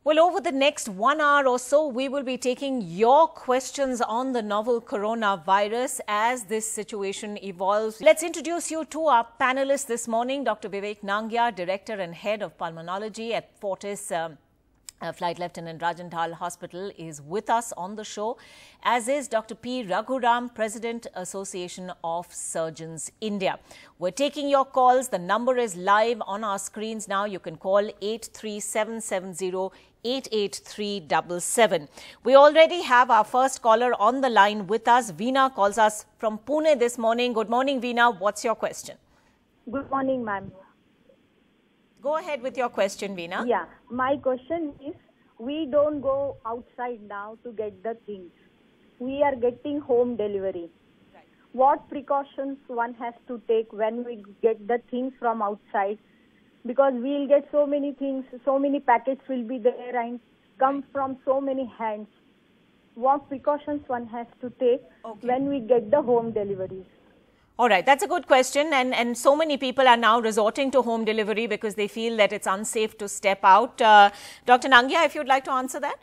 Well, over the next 1 hour or so, we will be taking your questions on the novel coronavirus as this situation evolves. Let's introduce you to our panelists this morning. Dr. Vivek Nangia, Director and Head of Pulmonology at Fortis Flight Lieutenant Rajantal Hospital, is with us on the show, as is Dr. P. Raghuram, President, Association of Surgeons, India. We're taking your calls. The number is live on our screens now. You can call 83770-88377. We already have our first caller on the line with us. Veena calls us from Pune this morning. Good morning, Veena. What's your question? Good morning, ma'am. Go ahead with your question, Veena. Yeah, my question is, we don't go outside now to get the things. We are getting home delivery. Right. What precautions one has to take when we get the things from outside? Because we'll get so many things, so many packets will be there and come from so many hands. What precautions one has to take when we get the home deliveries? All right, that's a good question. And so many people are now resorting to home delivery because they feel that it's unsafe to step out. Dr. Nangia, if you'd like to answer that.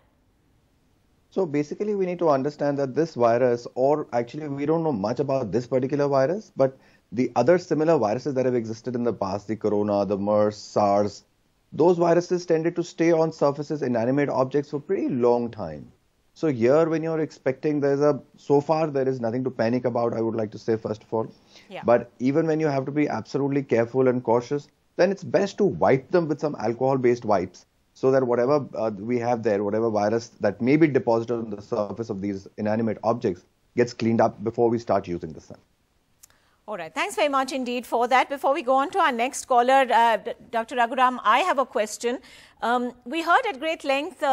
So basically, we need to understand that this virus, or actually we don't know much about this particular virus, but the other similar viruses that have existed in the past, the corona, the MERS, SARS, those viruses tended to stay on surfaces, inanimate objects for pretty long time. So here, when you're expecting, so far there is nothing to panic about, I would like to say, first of all. Yeah. But even when you have to be absolutely careful and cautious, then it's best to wipe them with some alcohol-based wipes, so that whatever we have there, whatever virus that may be deposited on the surface of these inanimate objects gets cleaned up before we start using the sun. All right. Thanks very much indeed for that. Before we go on to our next caller, Dr. Raghuram, I have a question. We heard at great length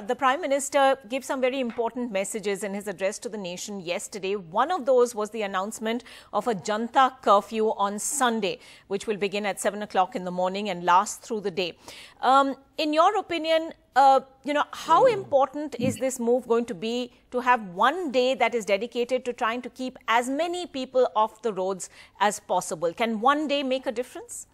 the Prime Minister give some very important messages in his address to the nation yesterday. One of those was the announcement of a Janta curfew on Sunday, which will begin at 7 o'clock in the morning and last through the day. In your opinion, how important is this move going to be to have one day that is dedicated to trying to keep as many people off the roads as possible? Can one day make a difference?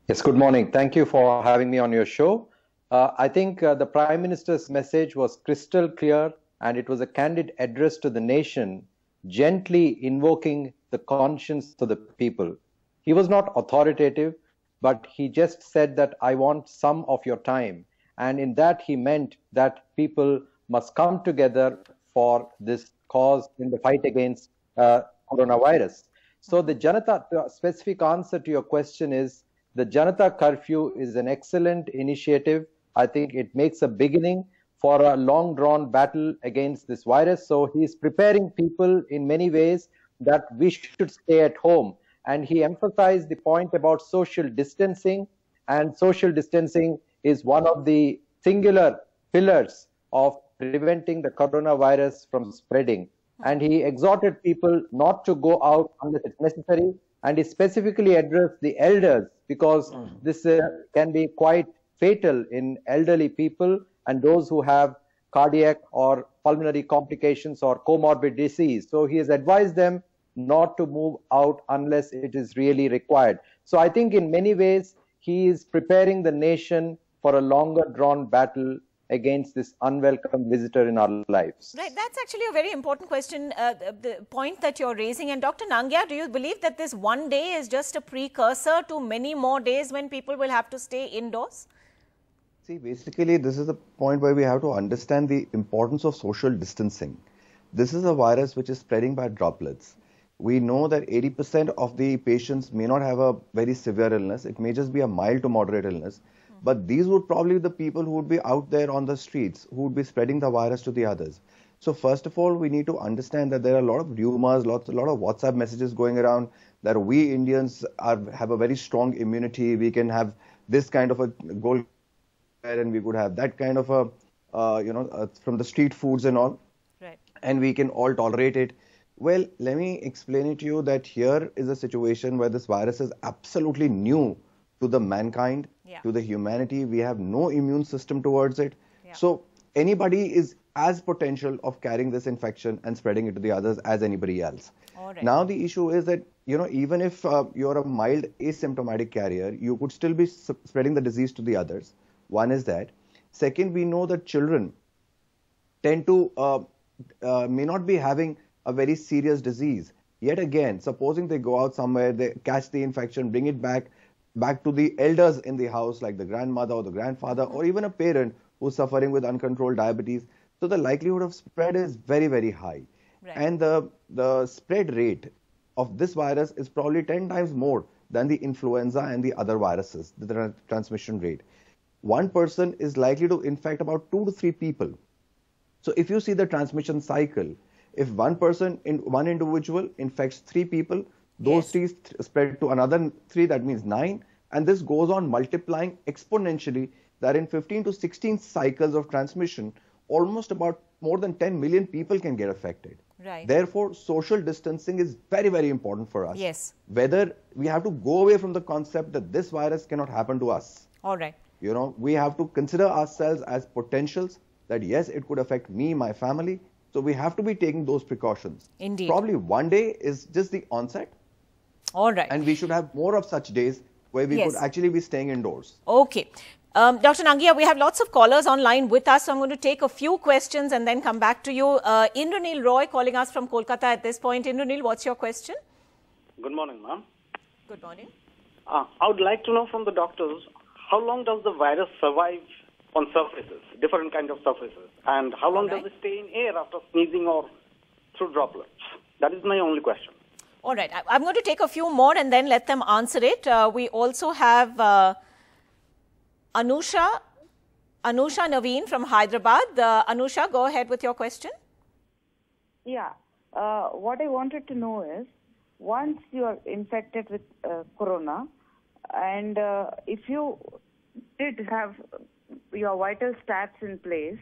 Yes, good morning. Thank you for having me on your show. I think the Prime Minister's message was crystal clear, and it was a candid address to the nation, gently invoking the conscience of the people. He was not authoritative, but he just said that I want some of your time. And in that, he meant that people must come together for this cause in the fight against coronavirus. So the specific answer to your question is, the Janata curfew is an excellent initiative. I think it makes a beginning for a long-drawn battle against this virus. So he is preparing people in many ways that we should stay at home. And he emphasized the point about social distancing. And social distancing is one of the singular pillars of preventing the coronavirus from spreading. And he exhorted people not to go out unless it's necessary. And he specifically addressed the elders, because this can be quite fatal in elderly people and those who have cardiac or pulmonary complications or comorbid disease. So he has advised them not to move out unless it is really required. So I think in many ways, he is preparing the nation for a longer drawn battle against this unwelcome visitor in our lives. Right, that's actually a very important question, the point that you're raising. And Dr. Nangia, do you believe that this one day is just a precursor to many more days when people will have to stay indoors? See, basically, this is a point where we have to understand the importance of social distancing. This is a virus which is spreading by droplets. We know that 80% of the patients may not have a very severe illness. It may just be a mild to moderate illness. But these would probably be the people who would be out there on the streets, who would be spreading the virus to the others. So first of all, we need to understand that there are a lot of rumors, a lot of WhatsApp messages going around that we Indians have a very strong immunity. We can have this kind of a goal, and we could have that kind of a, from the street foods and all. Right. And we can all tolerate it. Well, let me explain it to you that here is a situation where this virus is absolutely new to the mankind, to the humanity. We have no immune system towards it. Yeah. So anybody is as potential of carrying this infection and spreading it to the others as anybody else. Right. Now the issue is that, even if you're a mild asymptomatic carrier, you could still be spreading the disease to the others. One is that. Second, we know that children tend to may not be having a very serious disease. Yet again, supposing they go out somewhere, they catch the infection, bring it back to the elders in the house, like the grandmother or the grandfather, or even a parent who's suffering with uncontrolled diabetes. So the likelihood of spread is very, very high. Right. And the spread rate of this virus is probably 10 times more than the influenza and the other viruses, the transmission rate. One person is likely to infect about 2 to 3 people. So if you see the transmission cycle, if one individual infects 3 people, those 3 spread to another 3, that means 9. And this goes on multiplying exponentially, that in 15 to 16 cycles of transmission, almost about more than 10 million people can get affected. Right. Therefore, social distancing is very, very important for us. Yes. Whether we have to go away from the concept that this virus cannot happen to us. All right. You know, we have to consider ourselves as potentials that yes, it could affect me, my family. So we have to be taking those precautions. Indeed. Probably one day is just the onset. All right. And we should have more of such days where we could actually be staying indoors. Okay. Dr. Nangia, we have lots of callers online with us, so I'm going to take a few questions and then come back to you. Indranil Roy calling us from Kolkata at this point. Indranil, what's your question? Good morning, ma'am. Good morning. I would like to know from the doctors, how long does the virus survive on surfaces, different kind of surfaces, and how long does it stay in air after sneezing or through droplets? That is my only question. All right. I'm going to take a few more and then let them answer it. We also have Anusha Naveen from Hyderabad. Anusha, go ahead with your question. Yeah. What I wanted to know is, once you are infected with corona, and if you did have your vital stats in place,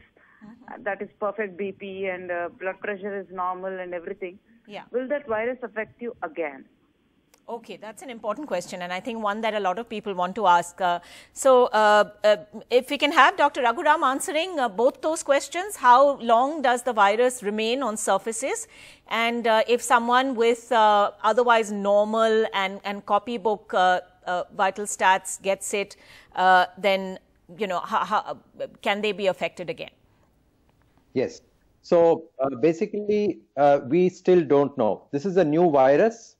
that is perfect BP and blood pressure is normal and everything, will that virus affect you again? Okay, that's an important question, and I think one that a lot of people want to ask. If we can have Dr. Raghuram answering both those questions, how long does the virus remain on surfaces? And if someone with otherwise normal and copybook vital stats gets it, then, you know, how can they be affected again? Yes. So basically, we still don't know. This is a new virus.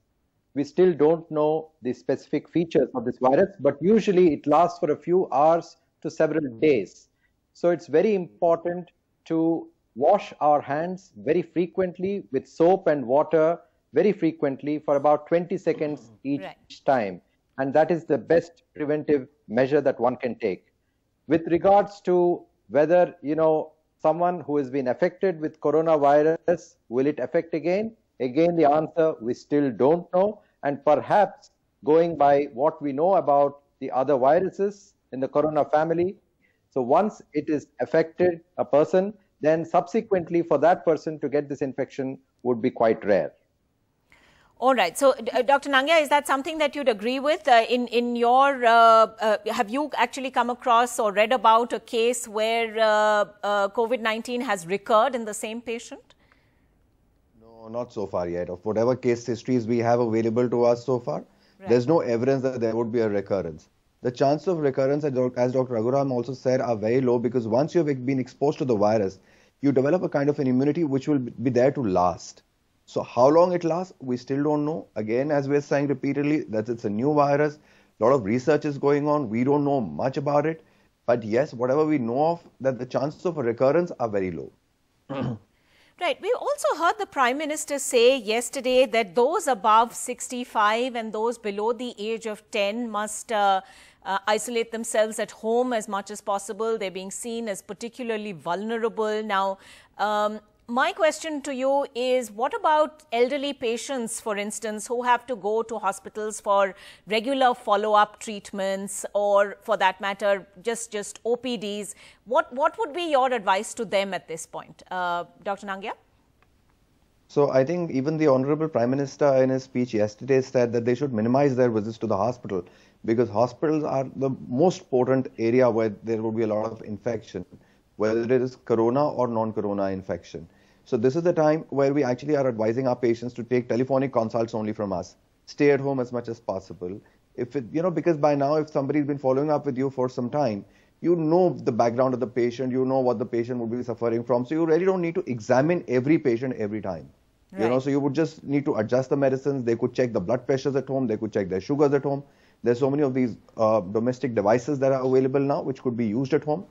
We still don't know the specific features of this virus, but usually it lasts for a few hours to several days. So it's very important to wash our hands very frequently with soap and water very frequently for about 20 seconds each time. And that is the best preventive measure that one can take. With regards to whether, you know, someone who has been affected with coronavirus, will it affect again? Again, the answer, we still don't know. And perhaps going by what we know about the other viruses in the corona family, so once it is affected a person, then subsequently for that person to get this infection would be quite rare. All right. So, Dr. Nangia, is that something that you'd agree with? In your, have you actually come across or read about a case where COVID-19 has recurred in the same patient? No, not so far yet. Of whatever case histories we have available to us so far, there's no evidence that there would be a recurrence. The chances of recurrence, as Dr. Raghuram also said, are very low because once you've been exposed to the virus, you develop a kind of an immunity which will be there to last. So how long it lasts, we still don't know. Again, as we're saying repeatedly, that it's a new virus. A lot of research is going on. We don't know much about it. But yes, whatever we know of, that the chances of a recurrence are very low. Right. We also heard the Prime Minister say yesterday that those above 65 and those below the age of 10 must isolate themselves at home as much as possible. They're being seen as particularly vulnerable. Now, my question to you is, what about elderly patients, for instance, who have to go to hospitals for regular follow-up treatments or, for that matter, just OPDs? What would be your advice to them at this point? Dr. Nangia? So I think even the Honorable Prime Minister in his speech yesterday said that they should minimize their visits to the hospital because hospitals are the most potent area where there will be a lot of infection, whether it is corona or non-corona infection. So this is the time where we actually are advising our patients to take telephonic consults only from us. Stay at home as much as possible. If it, because by now, if somebody's been following up with you for some time, you know the background of the patient, you know what the patient would be suffering from. So you really don't need to examine every patient every time. Right. So you would just need to adjust the medicines. They could check the blood pressures at home. They could check their sugars at home. There's so many of these domestic devices that are available now, which could be used at home.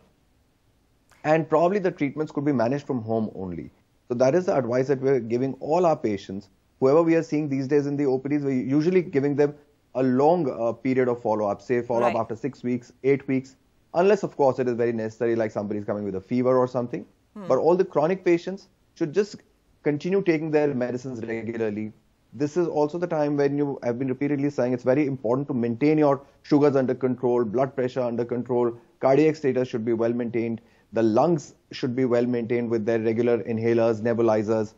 And probably the treatments could be managed from home only. So that is the advice that we're giving all our patients. Whoever we are seeing these days in the OPDs, we're usually giving them a long period of follow-up, say follow-up after 6 weeks, 8 weeks, unless, of course, it is very necessary, like somebody's coming with a fever or something. But all the chronic patients should just continue taking their medicines regularly. This is also the time when you have been repeatedly saying it's very important to maintain your sugars under control, blood pressure under control, cardiac status should be well maintained, the lungs should be well maintained with their regular inhalers, nebulizers,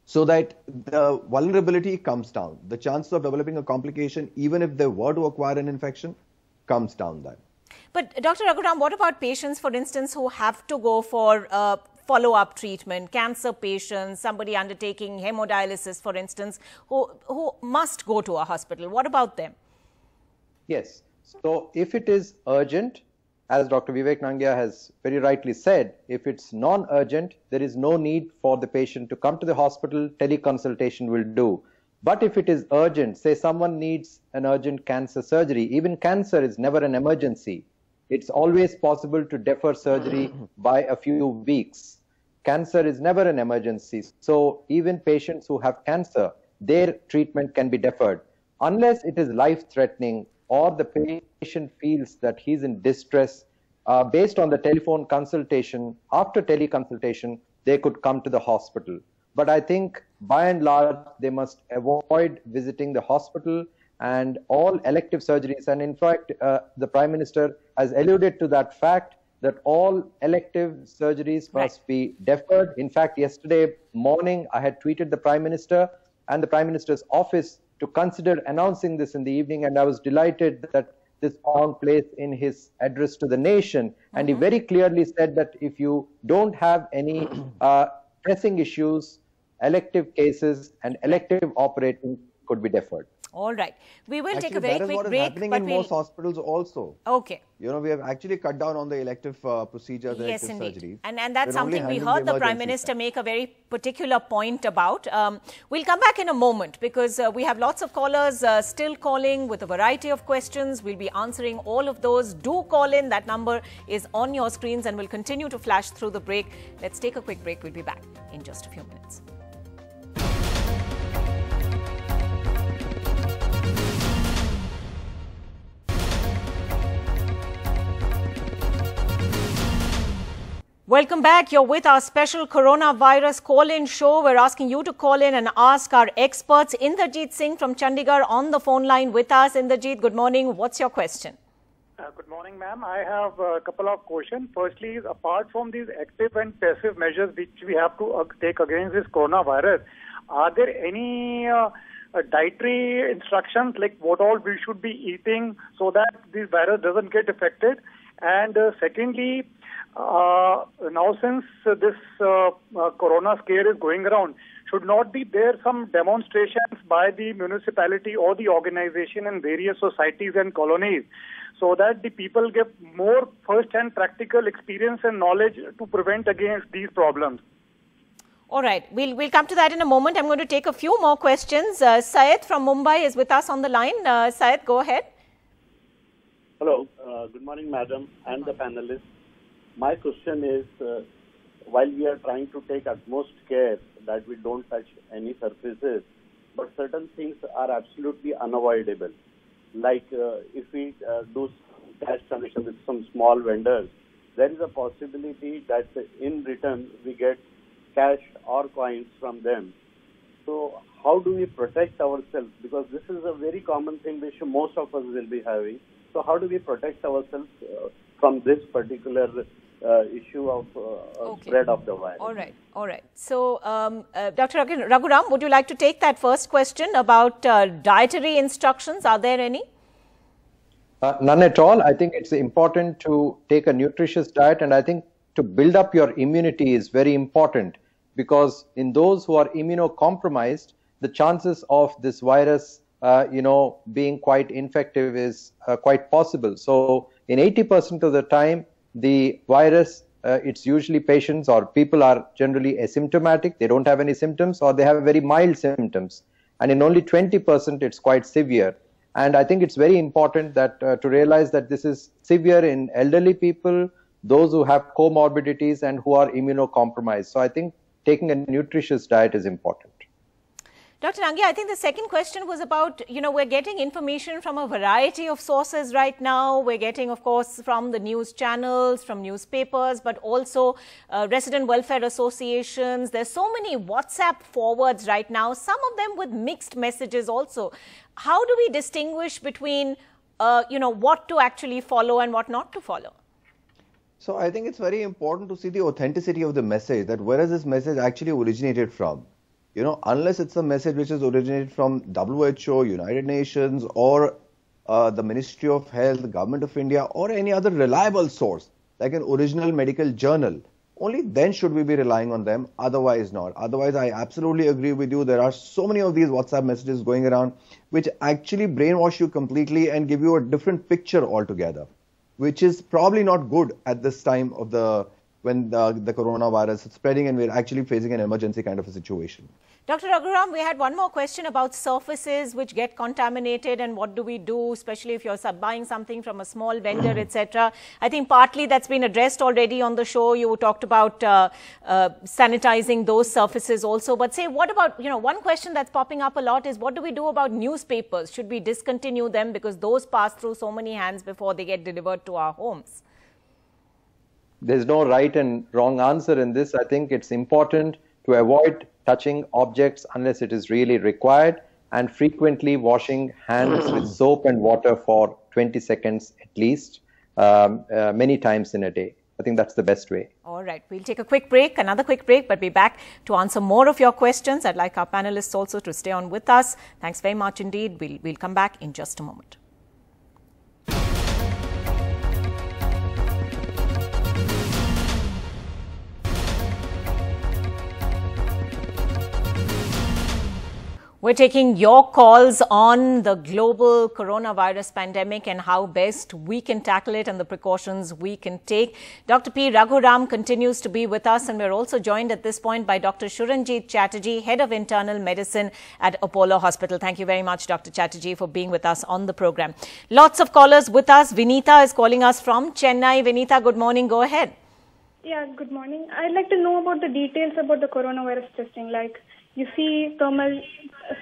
so that the vulnerability comes down. The chances of developing a complication, even if they were to acquire an infection, comes down then. But Dr. Raghuram, what about patients, for instance, who have to go for follow-up treatment, cancer patients, somebody undertaking hemodialysis, for instance, who must go to a hospital? What about them? Yes. So if it is urgent, as Dr. Vivek Nangia has very rightly said, if it's non-urgent, there is no need for the patient to come to the hospital. Teleconsultation will do. But if it is urgent, say someone needs an urgent cancer surgery, even cancer is never an emergency. It's always possible to defer surgery by a few weeks. Cancer is never an emergency. So even patients who have cancer, their treatment can be deferred. Unless it is life-threatening or the patient feels that he's in distress, based on the telephone consultation, after teleconsultation, they could come to the hospital. But I think by and large, they must avoid visiting the hospital and all elective surgeries. And in fact, the Prime Minister has alluded to that fact that all elective surgeries must be deferred. In fact, yesterday morning, I had tweeted the Prime Minister and the Prime Minister's office to consider announcing this in the evening. And I was delighted that this found place in his address to the nation. And he very clearly said that if you don't have any pressing issues, elective cases and elective operating could be deferred. All right. We will take a Actually, very quick break. that is what is happening in most hospitals also. Okay. We have actually cut down on the elective procedures, Yes, elective indeed. surgeries. And that's We're only something we handling heard the Prime Minister make a very particular point about. We'll come back in a moment because we have lots of callers still calling with a variety of questions. We'll be answering all of those. Do call in. That number is on your screens and we'll continue to flash through the break. Let's take a quick break. We'll be back in just a few minutes. Welcome back. You're with our special coronavirus call-in show. We're asking you to call in and ask our experts. Inderjeet Singh from Chandigarh on the phone line with us. Inderjeet, good morning. What's your question? Good morning, ma'am. I have a couple of questions. Firstly, apart from these active and passive measures which we have to take against this coronavirus, are there any dietary instructions like what all we should be eating so that this virus doesn't get affected? And secondly, now since this corona scare is going around, should not be there some demonstrations by the municipality or the organization in various societies and colonies so that the people get more first-hand practical experience and knowledge to prevent against these problems? All right. We'll come to that in a moment. I'm going to take a few more questions. Syed from Mumbai is with us on the line. Syed, go ahead. Hello. Good morning, madam, and the panelists. My question is, while we are trying to take utmost care that we don't touch any surfaces, but certain things are absolutely unavoidable. Like if we do cash transaction with some small vendors, there is a possibility that in return we get cash or coins from them. So how do we protect ourselves? Because this is a very common thing which most of us will be having. So how do we protect ourselves from this particular issue of spread of the virus? All right. All right. So, Dr. Raghuram, would you like to take that first question about dietary instructions? Are there any? None at all. I think it's important to take a nutritious diet, and I think to build up your immunity is very important, because in those who are immunocompromised, the chances of this virus being quite infective is quite possible. So in 80% of the time, the virus, it's usually patients or people are generally asymptomatic. They don't have any symptoms or they have very mild symptoms. And in only 20%, it's quite severe. And I think it's very important that to realize that this is severe in elderly people, those who have comorbidities and who are immunocompromised. So I think taking a nutritious diet is important. Dr. Nangia, I think the second question was about, we're getting information from a variety of sources right now. We're getting, of course, from the news channels, from newspapers, but also resident welfare associations. There's so many WhatsApp forwards right now, some of them with mixed messages also. How do we distinguish between, what to actually follow and what not to follow? So I think it's very important to see the authenticity of the message, that where is this message actually originated from? Unless it's a message which is originated from WHO, United Nations, or the Ministry of Health, the Government of India, or any other reliable source, like an original medical journal, only then should we be relying on them, otherwise not. Otherwise, I absolutely agree with you. There are so many of these WhatsApp messages going around which actually brainwash you completely and give you a different picture altogether, which is probably not good at this time of when the coronavirus is spreading and we're actually facing an emergency kind of a situation. Dr. Raghuram, we had one more question about surfaces which get contaminated and what do we do, especially if you're buying something from a small vendor, etc. I think partly that's been addressed already on the show. You talked about sanitizing those surfaces also. But say, what about, one question that's popping up a lot is what do we do about newspapers? Should we discontinue them because those pass through so many hands before they get delivered to our homes? There's no right and wrong answer in this. I think it's important to avoid touching objects unless it is really required and frequently washing hands with soap and water for 20 seconds at least, many times in a day. I think that's the best way. All right. We'll take a quick break, another quick break, but be back to answer more of your questions. I'd like our panelists also to stay on with us. Thanks very much indeed. We'll come back in just a moment. We're taking your calls on the global coronavirus pandemic and how best we can tackle it and the precautions we can take. Dr. P. Raghuram continues to be with us, and we're also joined at this point by Dr. Suranjit Chatterjee, Head of Internal Medicine at Apollo Hospital. Thank you very much, Dr. Chatterjee, for being with us on the program. Lots of callers with us. Vinita is calling us from Chennai. Vinita, good morning. Go ahead. Yeah, good morning. I'd like to know about the details about the coronavirus testing. Like, you see thermal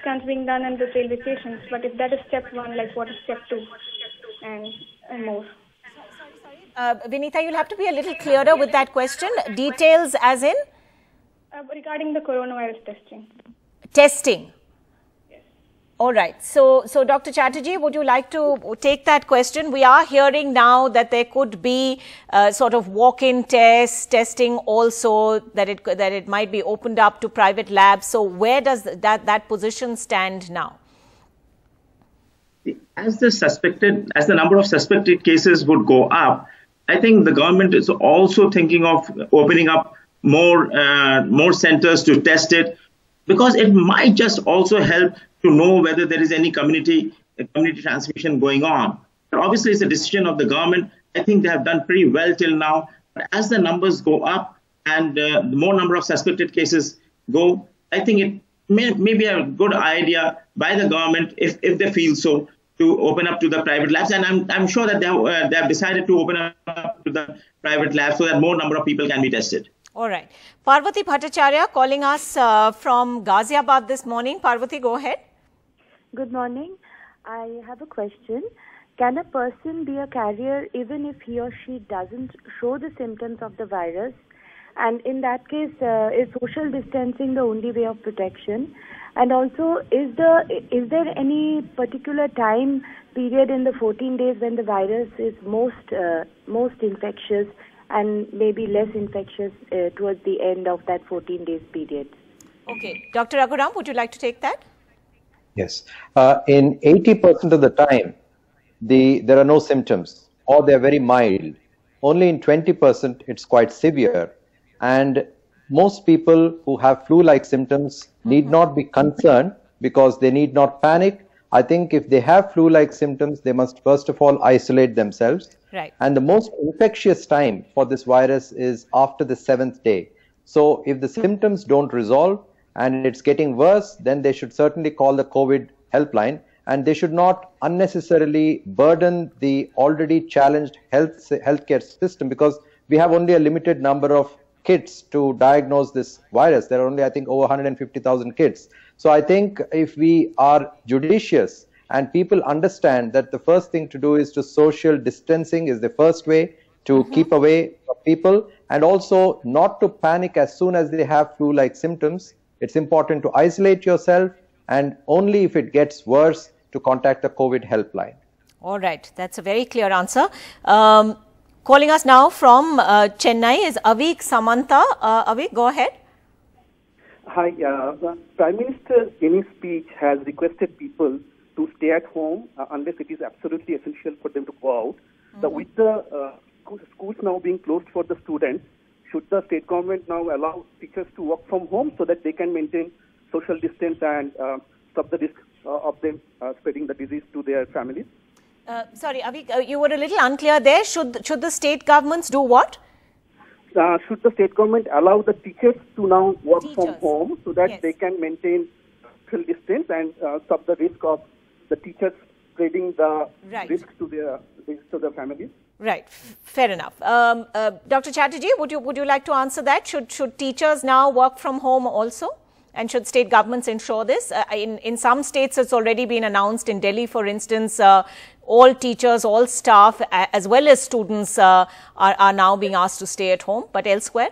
scans being done in the railway stations, but if that is step 1, like what is step 2 and more? Vinita, you'll have to be a little clearer with that question. Details as in? Regarding the coronavirus testing. Testing. All right. So Dr. Chatterjee, would you like to take that question? We are hearing now that there could be sort of walk-in testing also, that it might be opened up to private labs. So where does that position stand now? As the number of suspected cases would go up, I think the government is also thinking of opening up more centers to test it, because it might just also help to know whether there is any community transmission going on. But obviously, it's a decision of the government. I think they have done pretty well till now. But as the numbers go up and the more number of suspected cases go, I think it may be a good idea by the government, if they feel so, to open up to the private labs. And I'm sure that they have decided to open up to the private labs so that more number of people can be tested. All right. Parvati Bhattacharya calling us from Ghaziabad this morning. Parvati, go ahead. Good morning. I have a question. Can a person be a carrier even if he or she doesn't show the symptoms of the virus? And in that case, is social distancing the only way of protection? And also, is there any particular time period in the 14 days when the virus is most infectious and maybe less infectious towards the end of that 14 days period? Okay. Dr. Raghuram, would you like to take that? Yes. In 80% of the time, there are no symptoms or they're very mild. Only in 20% it's quite severe. And most people who have flu-like symptoms need not be concerned because they need not panic I think if they have flu-like symptoms, they must first of all isolate themselves. Right. And the most infectious time for this virus is after the 7th day. So if the symptoms don't resolve and it's getting worse, then they should certainly call the COVID helpline, and they should not unnecessarily burden the already challenged healthcare system, because we have only a limited number of kits to diagnose this virus. There are only, I think, over 150,000 kits. So I think if we are judicious and people understand that the first thing to do is to social distancing is the first way to keep away from people, and also not to panic as soon as they have flu-like symptoms. It's important to isolate yourself, and only if it gets worse to contact the COVID helpline. All right. That's a very clear answer. Calling us now from Chennai is Avik Samantha. Avik, go ahead. Hi. The Prime Minister in his speech has requested people to stay at home unless it is absolutely essential for them to go out. With the schools now being closed for the students, should the state government now allow teachers to work from home so that they can maintain social distance and stop the risk of them spreading the disease to their families? Sorry, Avik, you were a little unclear there. Should the state governments do what? Should the state government allow the teachers to now work from home so that they can maintain social distance and stop the risk of the teachers spreading the risk to their families? Right, fair enough. Dr. Chatterjee, would you like to answer that? Should teachers now work from home also? And should state governments ensure this? In some states, it's already been announced. In Delhi, for instance, all teachers, all staff, as well as students are now being asked to stay at home. But elsewhere?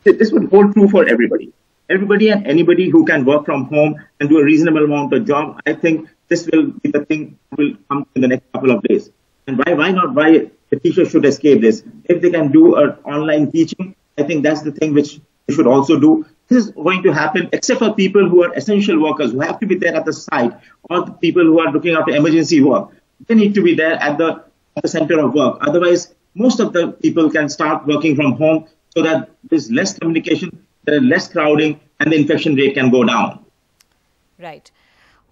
This would hold true for everybody. Everybody and anybody who can work from home and do a reasonable amount of job. I think this will be the thing that will come in the next couple of days. And why the teachers should escape this? If they can do online teaching, I think that's the thing which they should also do. This is going to happen except for people who are essential workers who have to be there at the site, or the people who are looking after emergency work. They need to be there at the center of work. Otherwise, most of the people can start working from home so that there's less communication, there's less crowding, and the infection rate can go down. Right.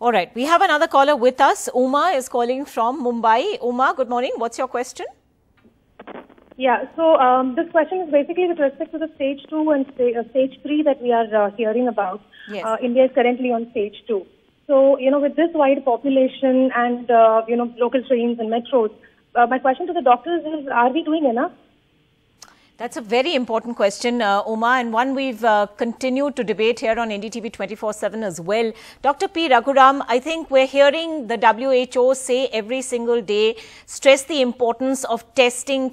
All right. We have another caller with us. Uma is calling from Mumbai. Uma, good morning. What's your question? Yeah, so this question is basically with respect to the stage 2 and stage 3 that we are hearing about. Yes. India is currently on stage 2. So, with this wide population and, local trains and metros, my question to the doctors is, are we doing enough? That's a very important question, Uma, and one we've continued to debate here on NDTV 24/7 as well. Dr. P. Raghuram, I think we're hearing the WHO say every single day, stress the importance of testing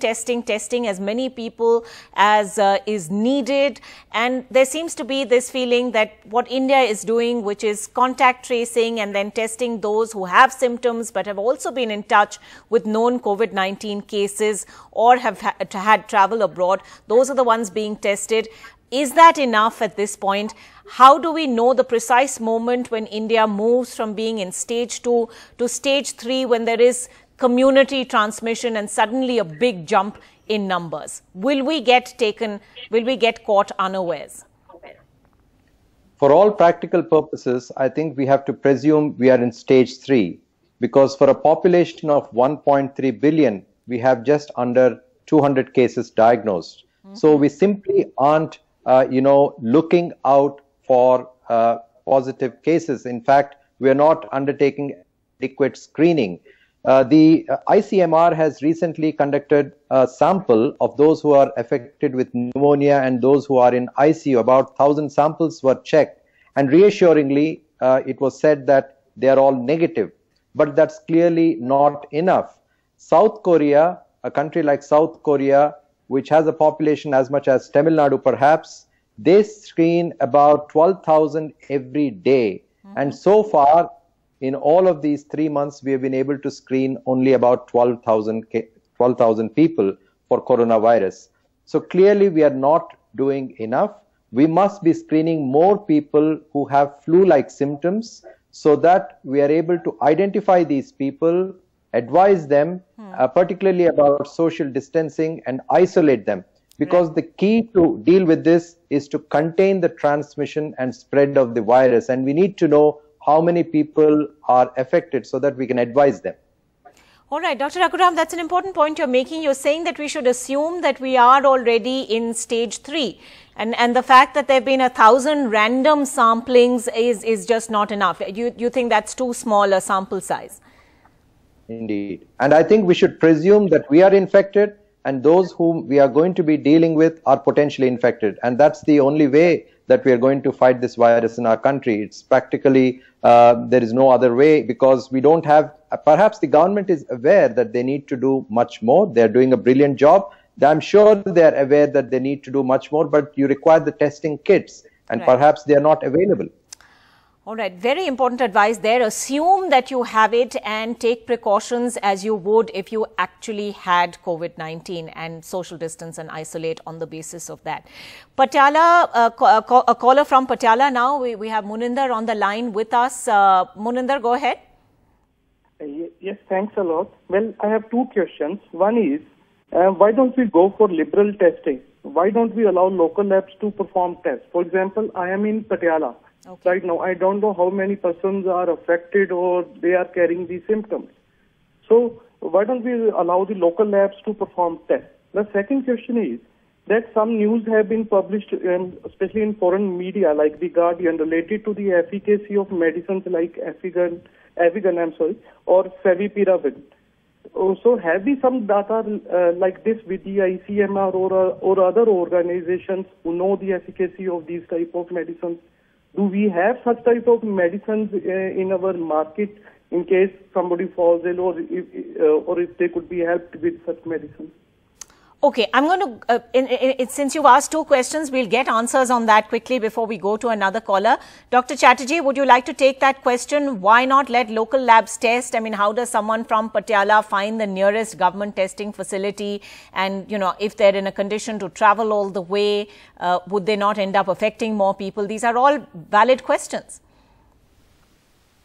as many people as is needed. And there seems to be this feeling that what India is doing, which is contact tracing and then testing those who have symptoms but have also been in touch with known COVID-19 cases or have had travel abroad, those are the ones being tested. Is that enough at this point? How do we know the precise moment when India moves from being in stage 2 to stage 3 when there is community transmission and suddenly a big jump in numbers? Will we get caught unawares? For all practical purposes, I think we have to presume we are in stage 3, because for a population of 1.3 billion, we have just under 200 cases diagnosed. So we simply aren't, looking out for positive cases. In fact, we are not undertaking adequate screening. The ICMR has recently conducted a sample of those who are affected with pneumonia and those who are in ICU. About 1,000 samples were checked, and reassuringly, it was said that they are all negative. But that's clearly not enough. South Korea, a country like South Korea, which has a population as much as Tamil Nadu perhaps, they screen about 12,000 every day. And so far, in all of these 3 months, we have been able to screen only about 12,000 people for coronavirus. So clearly, we are not doing enough. We must be screening more people who have flu-like symptoms so that we are able to identify these people, advise them, particularly about social distancing, and isolate them. Because the key to deal with this is to contain the transmission and spread of the virus. And we need to know how many people are affected so that we can advise them. All right, Dr. Raghuram, that's an important point you're making. You're saying that we should assume that we are already in stage 3. And the fact that there have been 1,000 random samplings is just not enough. You think that's too small a sample size? Indeed. And I think we should presume that we are infected and those whom we are going to be dealing with are potentially infected. And that's the only way that we are going to fight this virus in our country. It's practically, there is no other way, because we don't have, perhaps the government is aware that they need to do much more. They're doing a brilliant job. I'm sure they're aware that they need to do much more, but you require the testing kits and perhaps they are not available. All right, very important advice there. Assume that you have it and take precautions as you would if you actually had COVID-19, and social distance and isolate on the basis of that. Patiala, a caller from Patiala now. We have Muninder on the line with us. Muninder, go ahead. Yes, thanks a lot. Well, I have two questions. One is, why don't we go for liberal testing? Why don't we allow local labs to perform tests? For example, I am in Patiala. Okay. Right now, I don't know how many persons are affected or they are carrying these symptoms. So, why don't we allow the local labs to perform tests? The second question is that some news have been published, especially in foreign media like The Guardian, related to the efficacy of medicines like Evigan, or Favipiravir. So, have we some data like this with the ICMR or other organizations who know the efficacy of these type of medicines? Do we have such type of medicines in our market in case somebody falls ill, or if they could be helped with such medicines? Okay, I'm going to, since you've asked two questions, we'll get answers on that quickly before we go to another caller. Dr. Chatterjee, would you like to take that question? Why not let local labs test? I mean, how does someone from Patiala find the nearest government testing facility? And, you know, if they're in a condition to travel all the way, would they not end up affecting more people? These are all valid questions.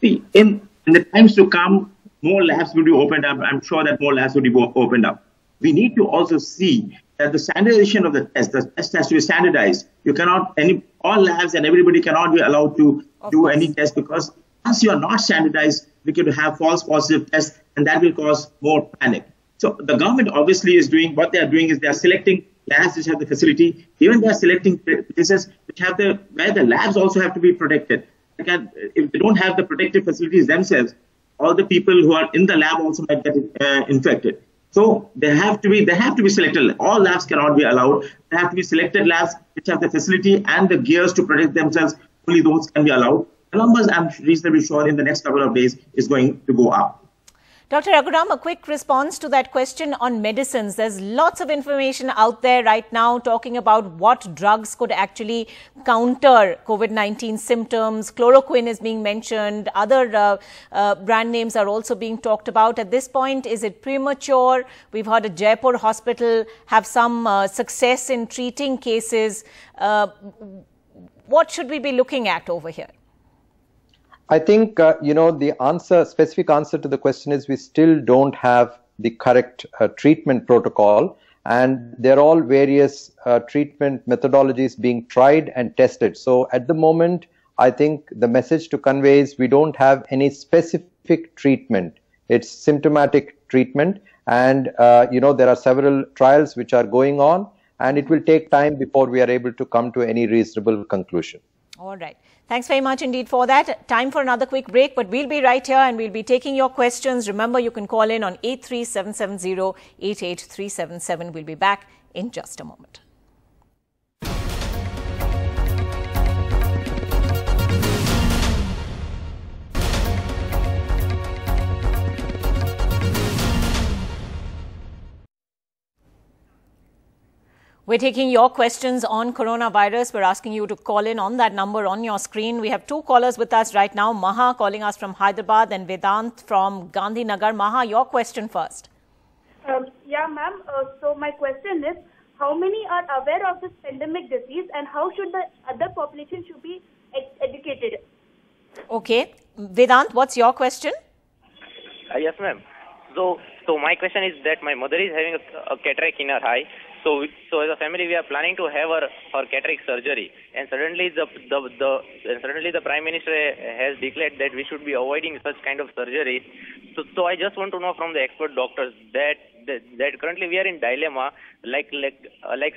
See, in the times to come, more labs will be opened up. I'm sure that more labs will be opened up. We need to also see that the standardization of the test has to be standardized. You cannot, all labs and everybody cannot be allowed to do any test, because once you are not standardized, we could have false positive tests, and that will cause more panic. So the government obviously is doing, what they are doing is they are selecting labs which have the facility. Even they are selecting places which have where the labs also have to be protected. If they don't have the protective facilities themselves, all the people who are in the lab also might get infected. So they have to be selected. All labs cannot be allowed. They have to be selected labs which have the facility and the gears to protect themselves. Only those can be allowed. The numbers, I'm reasonably sure, in the next couple of days is going to go up. Dr. Raghuram, a quick response to that question on medicines. There's lots of information out there right now talking about what drugs could actually counter COVID-19 symptoms. Chloroquine is being mentioned. Other brand names are also being talked about. At this point, is it premature? We've heard a Jaipur hospital have some success in treating cases. What should we be looking at over here? I think, the specific answer to the question is we still don't have the correct treatment protocol, and there are all various treatment methodologies being tried and tested. So at the moment, I think the message to convey is we don't have any specific treatment. It's symptomatic treatment, and, there are several trials which are going on, and it will take time before we are able to come to any reasonable conclusion. All right. Thanks very much indeed for that. Time for another quick break, but we'll be right here and we'll be taking your questions. Remember, you can call in on 83770 88377. We'll be back in just a moment. We're taking your questions on coronavirus. We're asking you to call in on that number on your screen. We have two callers with us right now. Maha calling us from Hyderabad and Vedant from Gandhinagar. Maha, your question first. Yeah, ma'am. So my question is, how many are aware of this pandemic disease and how should the other population should be educated? Okay. Vedant, what's your question? Yes, ma'am. So my question is that my mother is having a cataract in her eye. So as a family, we are planning to have her cataract surgery, and suddenly the Prime Minister has declared that we should be avoiding such kind of surgery. So I just want to know from the expert doctors that currently we are in dilemma. Like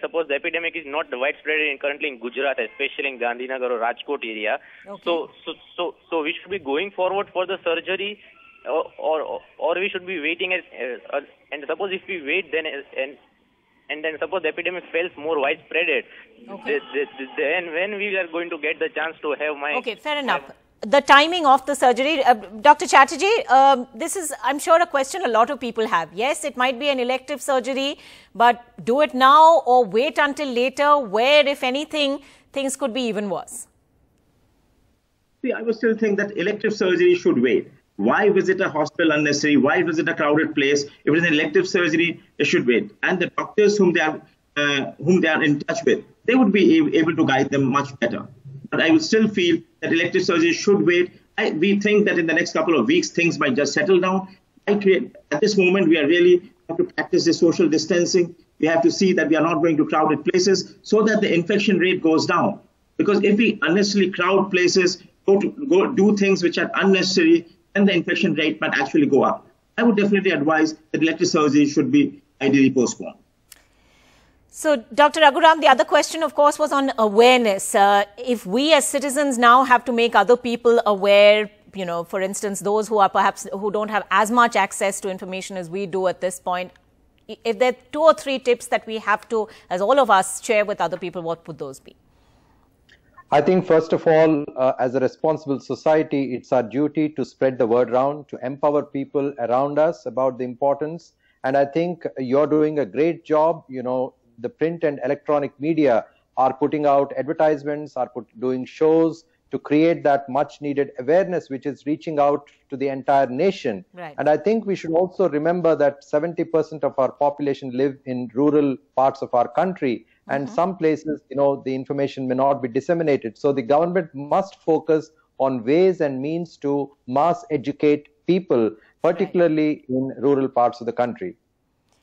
suppose the epidemic is not widespread currently in Gujarat, especially in Gandhinagar or Rajkot area. Okay. So we should be going forward for the surgery, or we should be waiting and suppose if we wait and then suppose the epidemic feels more widespread, okay, then when we are going to get the chance to have my... Okay, fair enough. The timing of the surgery, Dr. Chatterjee, this is, I'm sure, a question a lot of people have. Yes, it might be an elective surgery, but do it now or wait until later, where, if anything, things could be even worse? See, I would still think that elective surgery should wait. Why visit a hospital unnecessary? Why visit a crowded place? If it is an elective surgery, it should wait. And the doctors whom they are in touch with, they would be able to guide them much better. But I would still feel that elective surgery should wait. We think that in the next couple of weeks, things might just settle down. At this moment, we are really have to practice the social distancing. We have to see that we are not going to crowded places so that the infection rate goes down. Because if we unnecessarily crowd places, go do things which are unnecessary, and the infection rate might actually go up. I would definitely advise that elective surgery should be ideally postponed. So, Dr. Raghuram, the other question, of course, was on awareness. If we as citizens now have to make other people aware, you know, for instance, those who are perhaps who don't have as much access to information as we do at this point, if there are 2 or 3 tips that we have to, as all of us, share with other people, what would those be? I think, first of all, as a responsible society, it's our duty to spread the word around, to empower people around us about the importance. And I think you're doing a great job. You know, the print and electronic media are putting out advertisements, are doing shows to create that much needed awareness, which is reaching out to the entire nation. Right. And I think we should also remember that 70% of our population live in rural parts of our country. And some places, you know, the information may not be disseminated. So the government must focus on ways and means to mass educate people, particularly in rural parts of the country.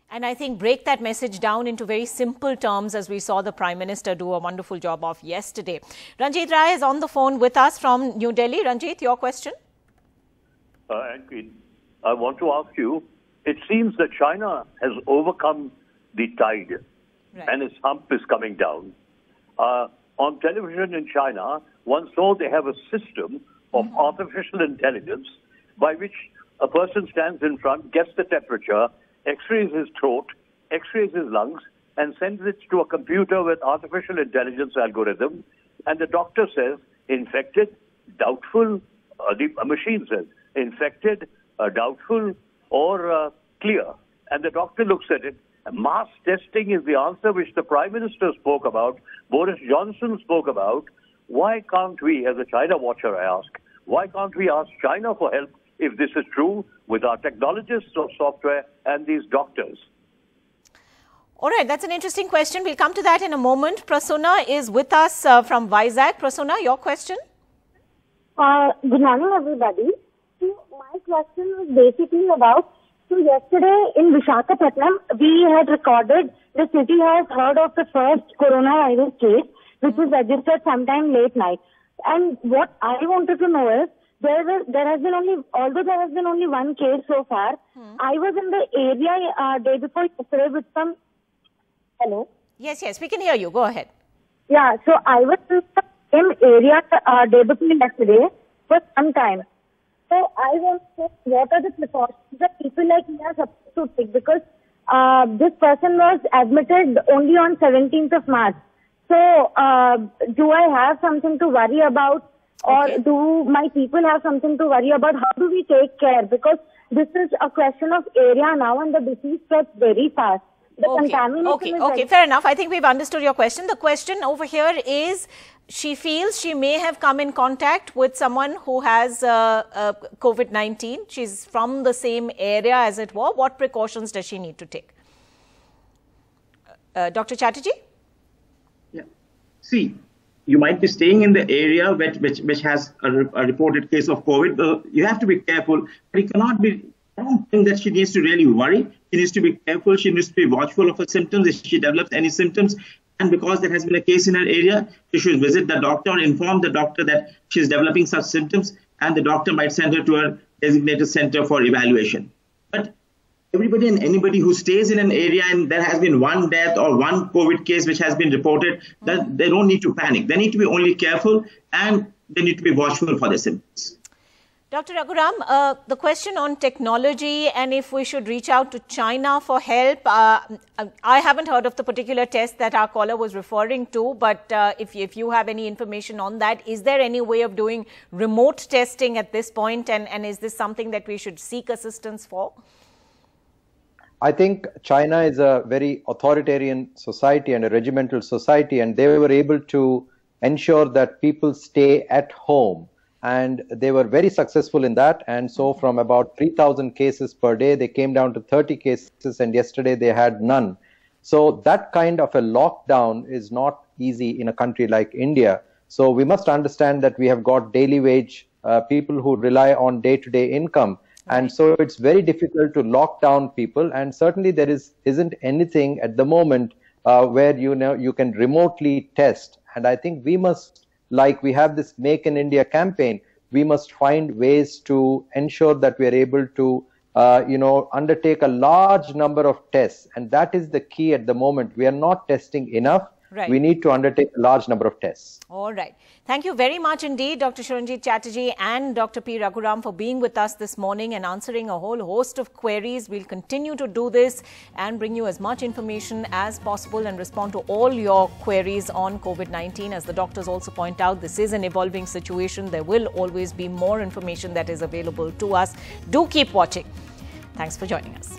And I think break that message down into very simple terms, as we saw the Prime Minister do a wonderful job of yesterday. Ranjit Rai is on the phone with us from New Delhi. Ranjit, your question? I want to ask you, it seems that China has overcome the tide. Right. And its hump is coming down. On television in China, one saw they have a system of artificial intelligence by which a person stands in front, gets the temperature, x-rays his throat, x-rays his lungs, and sends it to a computer with artificial intelligence algorithm. And the doctor says, infected, doubtful, the machine says, infected, doubtful, or clear. And the doctor looks at it. Mass testing is the answer which the Prime Minister spoke about, Boris Johnson spoke about. Why can't we, as a China watcher, I ask, why can't we ask China for help if this is true with our technologists of software and these doctors? All right, that's an interesting question. We'll come to that in a moment. Prasunna is with us from Vizag. Prasunna, your question? Good morning, everybody. So my question was basically about, so yesterday in Visakhapatnam, we had recorded the city has heard of the first coronavirus case, which was registered sometime late night. And what I wanted to know is, there has been only one case so far. I was in the area day before yesterday with some... Hello? Yes, we can hear you. Go ahead. Yeah, so I was in the same area day before yesterday for some time. So I want to know what are the precautions that people like me are supposed to take, because this person was admitted only on 17th of March. So do I have something to worry about, or do my people have something to worry about? How do we take care? Because this is a question of area now and the disease spreads very fast. Okay, fair enough. I think we've understood your question. The question over here is, she feels she may have come in contact with someone who has COVID-19. She's from the same area, as it were. What precautions does she need to take? Dr. Chatterjee? Yeah. See, you might be staying in the area which has a reported case of COVID. You have to be careful. But you cannot be I don't think that she needs to really worry. She needs to be careful. She needs to be watchful of her symptoms if she develops any symptoms. And because there has been a case in her area, she should visit the doctor or inform the doctor that she is developing such symptoms, and the doctor might send her to a designated center for evaluation. But everybody and anybody who stays in an area and there has been one death or one COVID case which has been reported, that they don't need to panic. They need to be only careful and they need to be watchful for their symptoms. Dr. Raghuram, the question on technology and if we should reach out to China for help, I haven't heard of the particular test that our caller was referring to, but if you have any information on that, is there any way of doing remote testing at this point, and is this something that we should seek assistance for? I think China is a very authoritarian society and a regimental society, and they were able to ensure that people stay at home. And they were very successful in that. And so from about 3,000 cases per day, they came down to 30 cases, and yesterday they had none. So that kind of a lockdown is not easy in a country like India. So we must understand that we have got daily wage people who rely on day-to-day income. And so it's very difficult to lock down people. And certainly there isn't anything at the moment where you can remotely test. And I think we must, like we have this Make in India campaign, we must find ways to ensure that we are able to, undertake a large number of tests. And that is the key at the moment. We are not testing enough. Right. We need to undertake a large number of tests. All right. Thank you very much indeed, Dr. Chiranjeev Chatterjee and Dr. P. Raghuram, for being with us this morning and answering a whole host of queries. We'll continue to do this and bring you as much information as possible and respond to all your queries on COVID-19. As the doctors also point out, this is an evolving situation. There will always be more information that is available to us. Do keep watching. Thanks for joining us.